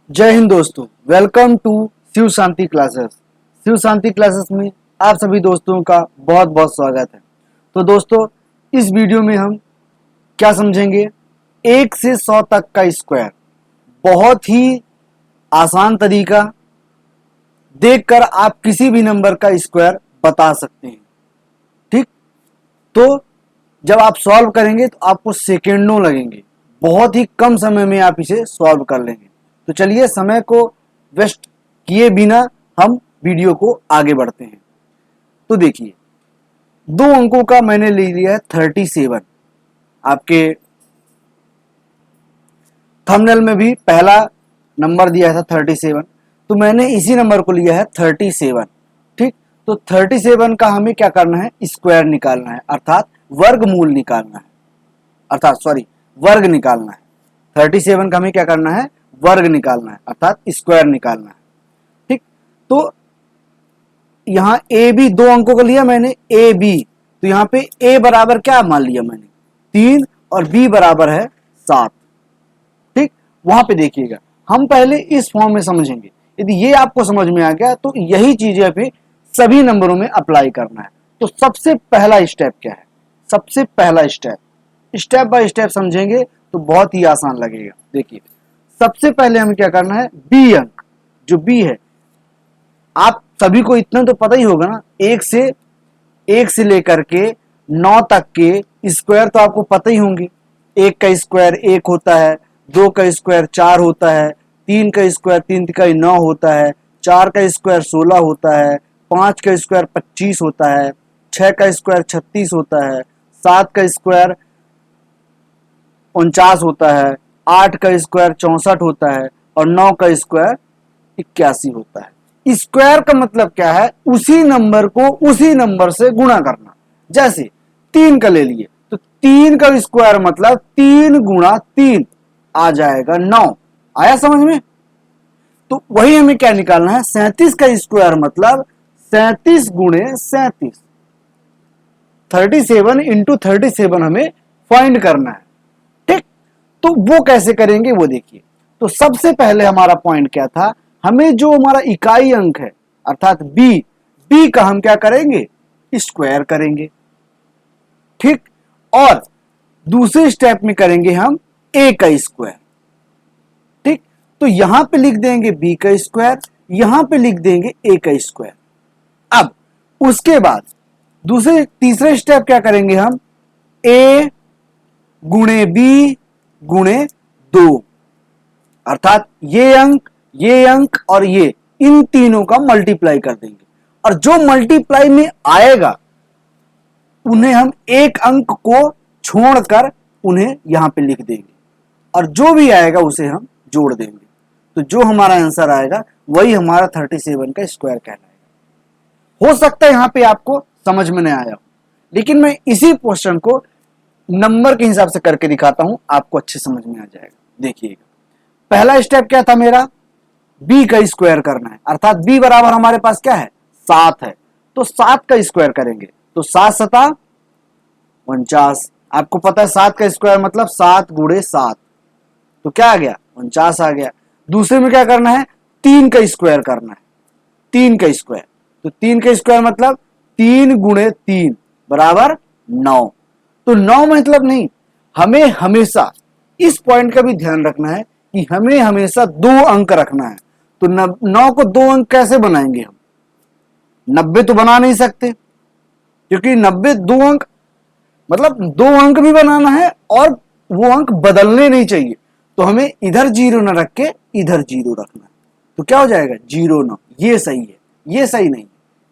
जय हिंद दोस्तों, welcome to Shiv Shanti classes. Shiv Shanti classes में आप सभी दोस्तों का बहुत बहुत स्वागत है। तो दोस्तों, इस वीडियो में हम क्या समझेंगे, 1 से 100 तक का स्क्वायर। बहुत ही आसान तरीका, देखकर आप किसी भी नंबर का स्क्वायर बता सकते हैं। ठीक, तो जब आप सॉल्व करेंगे तो आपको सेकेंडों लगेंगे, बहुत ही कम समय में आप इसे सॉल्व कर लेंगे। तो चलिए, समय को वेस्ट किए बिना हम वीडियो को आगे बढ़ते हैं। तो देखिए, 2 अंकों का मैंने ले लिया है 37। आपके थंबनेल में भी पहला नंबर दिया था 37, तो मैंने इसी नंबर को लिया है 37। ठीक, तो 37 का हमें क्या करना है, स्क्वायर निकालना है, अर्थात वर्गमूल निकालना है, वर्ग निकालना है। 37 का हमें क्या करना है, वर्ग निकालना है, अर्थात स्क्वायर निकालना है। ठीक, तो यहाँ ए बी 2 अंकों का लिया मैंने, ए बी, तो यहाँ पे ए बराबर क्या मान लिया मैंने, 3, और बी बराबर है 7। ठीक, वहां पे देखिएगा, हम पहले इस फॉर्म में समझेंगे। यदि ये आपको समझ में आ गया तो यही चीजें फिर सभी नंबरों में अप्लाई करना है। तो सबसे पहला स्टेप क्या है, सबसे पहला स्टेप बाय स्टेप समझेंगे तो बहुत ही आसान लगेगा। देखिए, सबसे पहले हमें क्या करना है, बी अंक, जो बी है, आप सभी को इतना तो पता ही होगा ना, एक से लेकर के 9 तक के स्क्वायर तो आपको पता ही होंगे। 1 का स्क्वायर 1 होता है, 2 का स्क्वायर 4 होता है, 3 का स्क्वायर 3 तिकाई 9 होता है, 4 का स्क्वायर 16 होता है, 5 का स्क्वायर 25 होता है, 6 का स्क्वायर 36 होता है, 7 का स्क्वायर 49 होता है, 8 का स्क्वायर 64 होता है, और 9 का स्क्वायर 81 होता है। स्क्वायर का मतलब क्या है, उसी नंबर को उसी नंबर से गुणा करना। जैसे 3 का ले लिए तो 3 का स्क्वायर मतलब 3 गुणा 3 आ जाएगा 9। आया समझ में? तो वही हमें क्या निकालना है, 37 का स्क्वायर मतलब 37 गुणे 37, 37 इंटू 37 हमें फाइंड करना है। ठीक, तो वो कैसे करेंगे वो देखिए। तो सबसे पहले हमारा पॉइंट क्या था, हमें जो हमारा इकाई अंक है अर्थात बी का हम क्या करेंगे, स्क्वायर करेंगे। ठीक, और दूसरे स्टेप में करेंगे हम ए का स्क्वायर। ठीक, तो यहां पे लिख देंगे बी का स्क्वायर, यहां पे लिख देंगे ए का स्क्वायर। अब उसके बाद तीसरे स्टेप क्या करेंगे हम, ए गुणे बी गुणे 2, अर्थात ये अंक और ये, इन तीनों का मल्टीप्लाई कर देंगे, और जो मल्टीप्लाई में आएगा उन्हें हम एक अंक को छोड़कर उन्हें यहां पे लिख देंगे, और जो भी आएगा उसे हम जोड़ देंगे। तो जो हमारा आंसर आएगा वही हमारा 37 का स्क्वायर कहलाएगा। हो सकता है यहां पे आपको समझ में नहीं आया हो, लेकिन मैं इसी क्वेश्चन को नंबर के हिसाब से करके दिखाता हूं, आपको अच्छे समझ में आ जाएगा। देखिएगा, पहला स्टेप क्या था मेरा, बी का स्क्वायर करना है, अर्थात बी बराबर हमारे पास क्या है, 7 है, तो 7 का स्क्वायर करेंगे, तो 7 सता 49। आपको पता है 7 का स्क्वायर मतलब 7 गुणे 7, तो क्या आ गया, 49 आ गया। दूसरे में क्या करना है, 3 का स्क्वायर करना है, 3 का स्क्वायर, तो 3 का स्क्वायर मतलब 3 गुणे 3 बराबर 9। तो 9 मतलब नहीं, हमें हमेशा इस पॉइंट का भी ध्यान रखना है कि हमें हमेशा 2 अंक रखना है। तो 9 को 2 अंक कैसे बनाएंगे हम, 90 तो बना नहीं सकते, क्योंकि 90 2 अंक मतलब 2 अंक भी बनाना है और वो अंक बदलने नहीं चाहिए। तो हमें इधर 0 न रख के इधर 0 रखना है, तो क्या हो जाएगा 0 9, ये सही है, ये सही नहीं।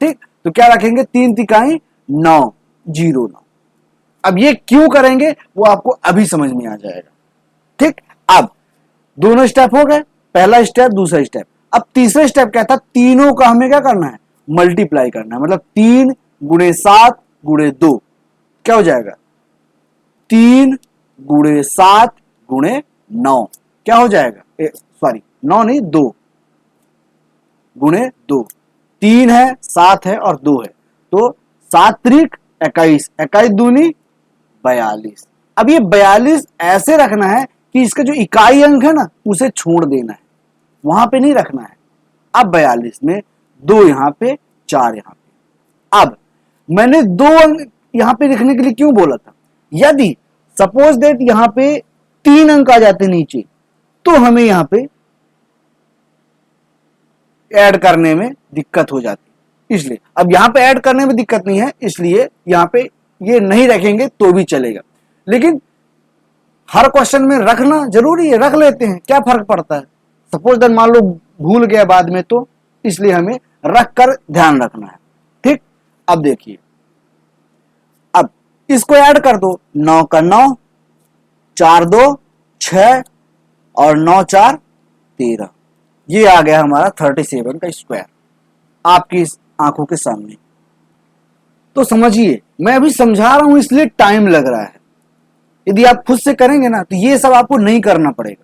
ठीक, तो क्या रखेंगे, 3 तिकाई 9, 0 9। अब ये क्यों करेंगे वो आपको अभी समझ में आ जाएगा। ठीक, अब दोनों स्टेप हो गए, पहला स्टेप दूसरा स्टेप। अब तीसरा स्टेप क्या था, तीनों का हमें क्या करना है, मल्टीप्लाई करना है, मतलब 3 गुणे 7 गुणे 2, क्या हो जाएगा, 3 गुणे 7 गुणे 9, क्या हो जाएगा, सॉरी 9 नहीं 2 गुणे 2, 3 है 7 है और 2 है, तो 7 त्रिक 21, 21 दूनी 42। अब ये 42 ऐसे रखना है कि इसका जो इकाई अंक है ना उसे छोड़ देना है। वहां पे नहीं रखना है। अब 42 में 2 यहां पे, 4 यहां पे। अब मैंने 2 अंक यहां पे लिखने के लिए क्यों बोला था? यदि सपोज दैट यहां पे 3 अंक आ जाते नीचे, तो हमें यहां पे ऐड करने में दिक्कत हो जाती, इसलिए अब यहां पे ऐड करने में दिक्कत नहीं है, इसलिए यहां पे ये नहीं रखेंगे तो भी चलेगा। लेकिन हर क्वेश्चन में रखना जरूरी है, रख लेते हैं, क्या फर्क पड़ता है। सपोज दैट मान लो भूल गया बाद में, तो इसलिए हमें रख कर ध्यान रखना है। ठीक, अब देखिए, अब इसको ऐड कर दो, 9 का 9, 4 2 6 और 9 4 13, ये आ गया हमारा 37 का स्क्वायर आपकी आंखों के सामने। तो समझिए, मैं अभी समझा रहा हूं इसलिए टाइम लग रहा है। यदि आप खुद से करेंगे ना तो ये सब आपको नहीं करना पड़ेगा,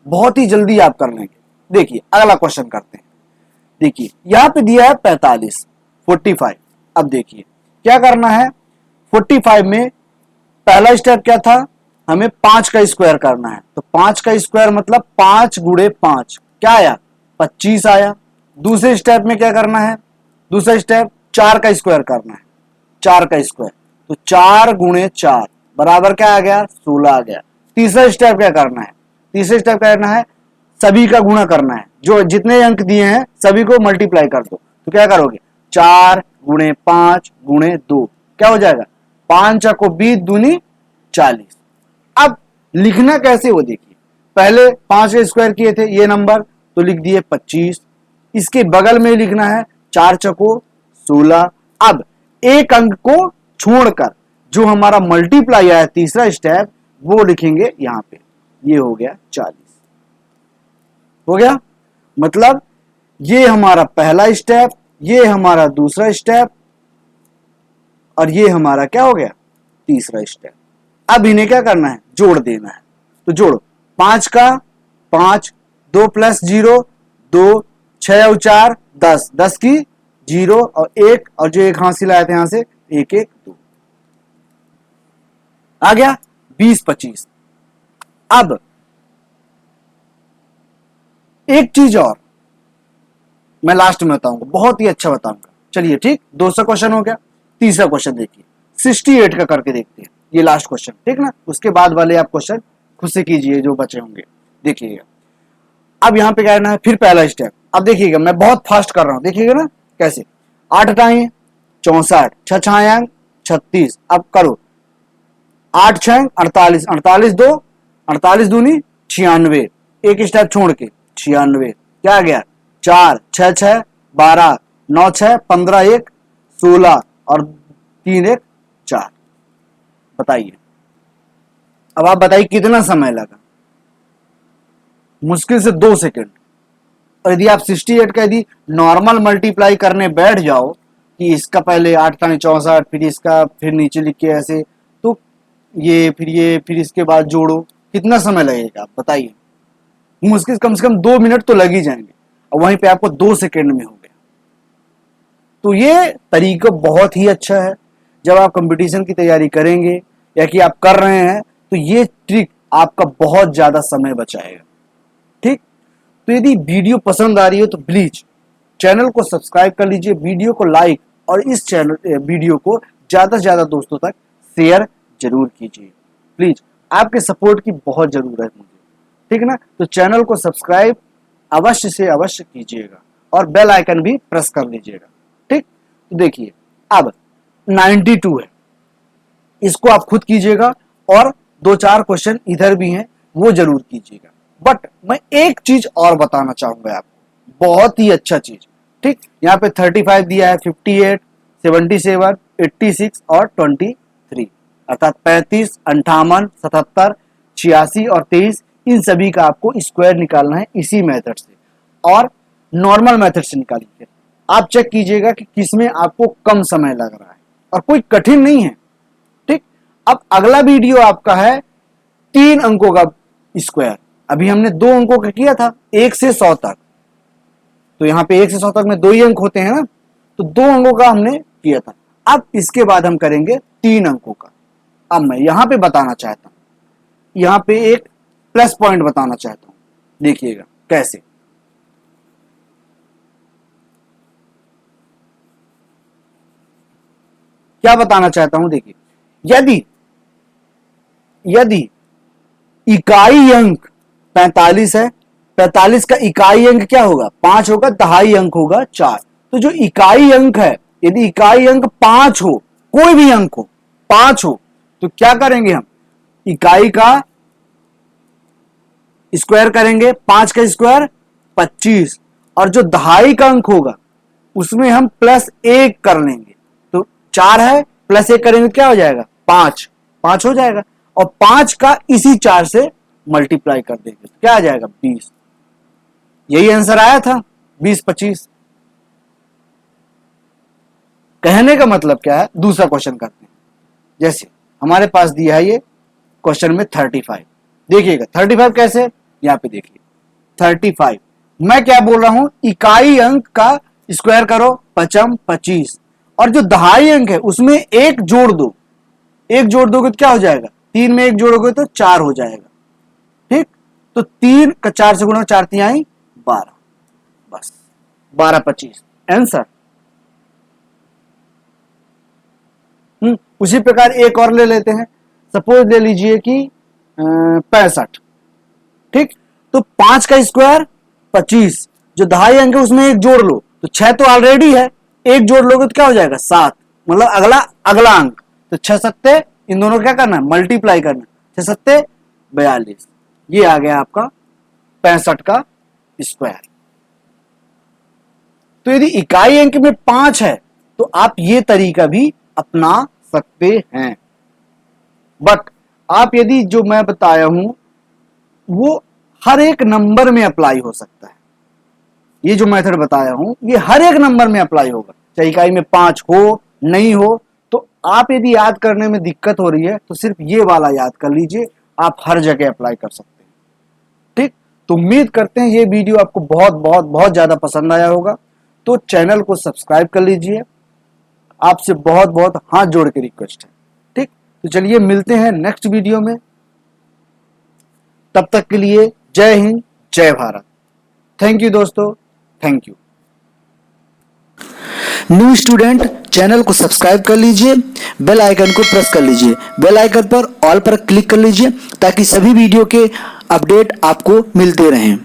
बहुत ही जल्दी आप कर लेंगे। देखिए अगला क्वेश्चन करते हैं। देखिए यहां पे दिया है 45, 45। अब देखिए क्या करना है। 45 में पहला स्टेप क्या था, हमें 5 का स्क्वायर करना है। तो 5 का स्क्वायर मतलब 5 गुणे 5, क्या आया, 25 आया। दूसरे स्टेप में क्या करना है, दूसरा स्टेप 4 का स्क्वायर करना है, 4 का स्क्वायर, तो 4 गुणे 4 बराबर क्या आ गया, 16 आ गया। तीसरा स्टेप क्या करना है, तीसरा स्टेप क्या करना है, सभी का गुणा करना है, जो जितने अंक दिए हैं सभी को मल्टीप्लाई कर दो। तो क्या करोगे, 4 गुणे 5 गुणे 2, क्या हो जाएगा, 5 को 20 दूनी 40। अब लिखना कैसे वो देखिए, पहले 5 का स्क्वायर किए थे ये नंबर, तो लिख दिए 25। इसके बगल में लिखना है 4 चको 16। अब एक अंक को छोड़कर जो हमारा मल्टीप्लाई आया तीसरा स्टेप, वो लिखेंगे यहां पे, ये हो गया 40। हो गया, मतलब ये हमारा पहला स्टेप, ये हमारा दूसरा स्टेप, और ये हमारा क्या हो गया, तीसरा स्टेप। अब इन्हें क्या करना है, जोड़ देना है। तो जोड़ो, 5 का 5, 2 प्लस 0 2, 6 और 4 10, 10 की 0 और 1, और जो एक हासिल आया था यहां से 1 1 2, आ गया 20 25। अब एक चीज और मैं लास्ट में बताऊंगा, बहुत ही अच्छा बताऊंगा। चलिए ठीक, दूसरा क्वेश्चन हो गया। तीसरा क्वेश्चन देखिए, 68 का करके देखते हैं, ये लास्ट क्वेश्चन, ठीक ना। उसके बाद वाले आप क्वेश्चन खुद से कीजिए जो बचे होंगे। देखिएगा अब यहाँ पे क्या करना है, फिर पहला स्टेप। अब देखिएगा मैं बहुत फास्ट कर रहा हूं, देखिएगा ना कैसे। 8 टाइम 64, 6 छायांक 36। अब करो 8 6 48, 48 2, 48 दूनी 96, एक स्टेप छोड़ के 96, क्या आ गया 4 6 6 12, 9 6 15 1 16 और 3 1 4। बताइए, अब आप बताइए कितना समय लगा, मुश्किल से 2 सेकंड। और यदि आप 68 का यदि नॉर्मल मल्टीप्लाई करने बैठ जाओ कि इसका पहले 8 टाइम 64, फिर इसका, फिर नीचे लिख के ऐसे, तो ये फिर इसके बाद जोड़ो, कितना समय लगेगा आप बताइए। मुश्किल कम से कम 2 मिनट तो लग ही जाएंगे, और वहीं पे आपको 2 सेकंड में हो गया। तो ये तरीका बहुत ही अच्छा है। जब आप कंपटीशन की तैयारी करेंगे या कि आप कर रहे हैं, तो ये ट्रिक आपका बहुत ज्यादा समय बचाएगा। ठीक, तो यदि वीडियो पसंद आ रही हो तो प्लीज चैनल को सब्सक्राइब कर लीजिए, वीडियो को लाइक, और इस चैनल वीडियो को ज्यादा से ज्यादा दोस्तों तक शेयर जरूर कीजिए। प्लीज, आपके सपोर्ट की बहुत जरूरत है मुझे, ठीक ना। तो चैनल को सब्सक्राइब अवश्य से अवश्य कीजिएगा, और बेल आइकन भी प्रेस कर लीजिएगा। ठीक, तो देखिए अब 92 है, इसको आप खुद कीजिएगा, और 2-4 क्वेश्चन इधर भी हैं वो जरूर कीजिएगा। बट मैं एक चीज और बताना चाहूंगा आपको, बहुत ही अच्छा चीज। ठीक, यहाँ पे 35 दिया है, 58 77 86 और 23, अर्थात 35 58 77 86 और 23, इन सभी का आपको स्क्वायर निकालना है इसी मेथड से, और नॉर्मल मेथड से निकालिए। आप चेक कीजिएगा कि किसमें आपको कम समय लग रहा है, और कोई कठिन नहीं है। ठीक, अब अगला वीडियो आपका है 3 अंकों का स्क्वायर। अभी हमने 2 अंकों का किया था, 1 से 100 तक, तो यहाँ पे 1 से 100 तक में 2 ही अंक होते हैं ना, तो 2 अंकों का हमने किया था। अब इसके बाद हम करेंगे 3 अंकों का। अब मैं यहाँ पे बताना चाहता हूँ, यहाँ पे एक प्लस पॉइंट बताना चाहता हूँ, देखिएगा कैसे। क्या बताना चाहता हूं, देखिए यदि इकाई अंक 45 है, 45 का इकाई अंक क्या होगा 5 होगा, दहाई अंक होगा 4। तो जो इकाई अंक है, यदि इकाई अंक 5 हो, कोई भी अंक हो 5 हो, तो क्या करेंगे हम, इकाई का स्क्वायर करेंगे, 5 का स्क्वायर 25, और जो दहाई का अंक होगा उसमें हम +1 कर लेंगे। तो 4 है, +1 करेंगे क्या हो जाएगा 5 हो जाएगा, और 5 का इसी 4 से मल्टीप्लाई कर देंगे तो क्या आ जाएगा 20। यही आंसर आया था 20-25। कहने का मतलब क्या है, दूसरा क्वेश्चन करते हैं। जैसे हमारे पास दिया है ये क्वेश्चन में 35, देखिएगा 35 कैसे, यहां पे देखिए 35, मैं क्या बोल रहा हूं, इकाई अंक का स्क्वायर करो 25, और जो दहाई अंक है उसमें 1 जोड़ दो, 1 जोड़ दोगे तो क्या हो जाएगा, 3 में 1 जोड़ोगे तो 4 हो जाएगा, ठीक। तो 3 का 4 से गुणा, 4 तिहाई 12, बस 12-25 आंसर। उसी प्रकार एक और ले लेते हैं, सपोज ले लीजिए कि 65, ठीक। तो 5 का स्क्वायर 25, जो दहाई अंक है उसमें 1 जोड़ लो, तो 6 तो ऑलरेडी है, 1 जोड़ लोगे तो क्या हो जाएगा 7, मतलब अगला अंक। तो 6 सत्ते, इन दोनों क्या करना है, मल्टीप्लाई करना, 6 सत्ते 42, ये आ गया आपका 65 का स्क्वायर। तो यदि इकाई अंक में 5 है तो आप ये तरीका भी अपना सकते हैं, बट आप यदि जो मैं बताया हूं वो हर एक नंबर में अप्लाई हो सकता है। ये जो मेथड बताया हूं ये हर एक नंबर में अप्लाई होगा, चाहे इकाई में 5 हो नहीं हो। तो आप यदि याद करने में दिक्कत हो रही है तो सिर्फ ये वाला याद कर लीजिए, आप हर जगह अप्लाई कर सकते हैं, ठीक। तो उम्मीद करते हैं ये वीडियो आपको बहुत बहुत बहुत ज्यादा पसंद आया होगा, तो चैनल को सब्सक्राइब कर लीजिए, आपसे बहुत बहुत हाथ जोड़ के रिक्वेस्ट है, ठीक। तो चलिए मिलते हैं नेक्स्ट वीडियो में, तब तक के लिए जय हिंद जय भारत। थैंक यू दोस्तों, thank you. New student channel को सब्सक्राइब कर लीजिए, बेल आइकन को प्रेस कर लीजिए, बेल आइकन पर ऑल पर क्लिक कर लीजिए ताकि सभी वीडियो के अपडेट आपको मिलते रहें।